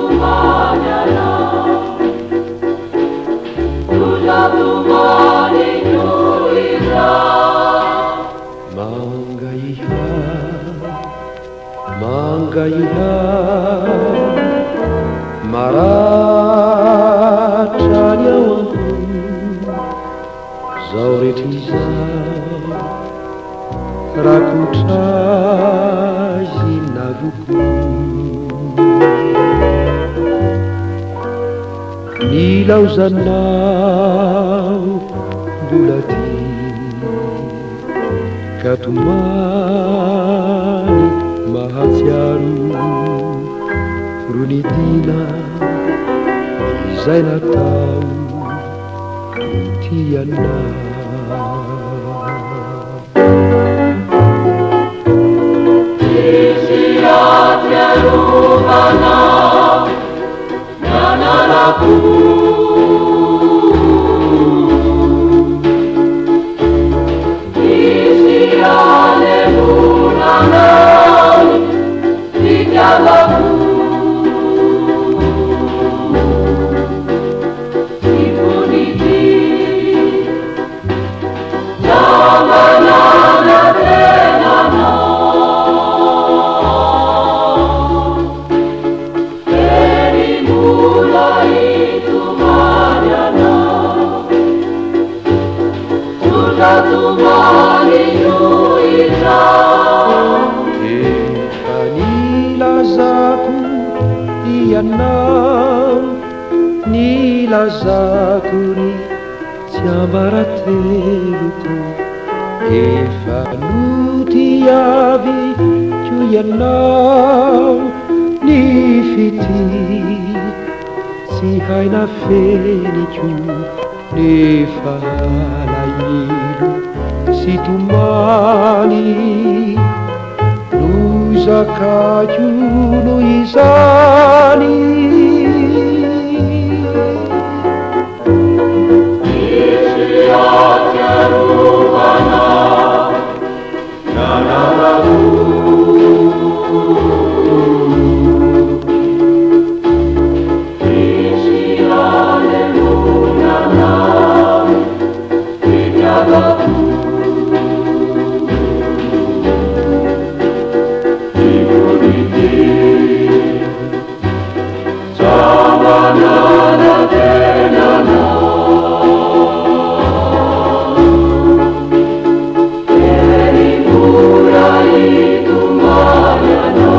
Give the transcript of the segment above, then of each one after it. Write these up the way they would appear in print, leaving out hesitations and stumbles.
Tumaniana, Tuja tumani juira. Mangga iha, maratra nyawanku, zao rehetr'izao rakotra zinavoko. Nilaozanao mbola ty ka tomany mahatsiaro ro nidina izay natao tianao. Misy atiarovana nanarako, misy anemonana fitiavako. Simonity zamanana tenanao, eri mulai tumaniana, sudah tumani juira. Efa nilazako ianao, nilazako ny tsy ambarateloko. Efa notiavy ko ianao, ny fity tsy haina feniko. Nefa alahelo sy tomany no zakako noho izany. Misy atiarovana nanarako, misy anemonana fitiavako. Simonity zamanana tenanao, eri mulai tumaniana,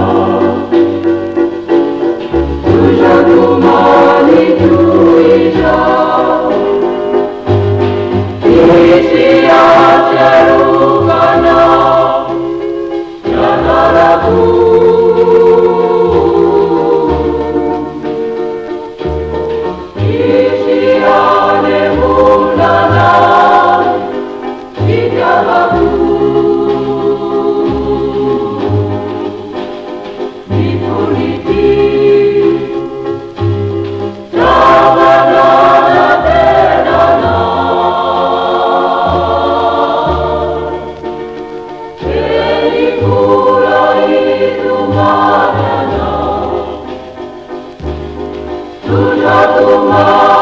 sudah tumani juira. Misy atiarovana nanarako, misy anemonana fitiavako. Simonity zamanana tenanao, eri mulai tumaniana, sudah tumani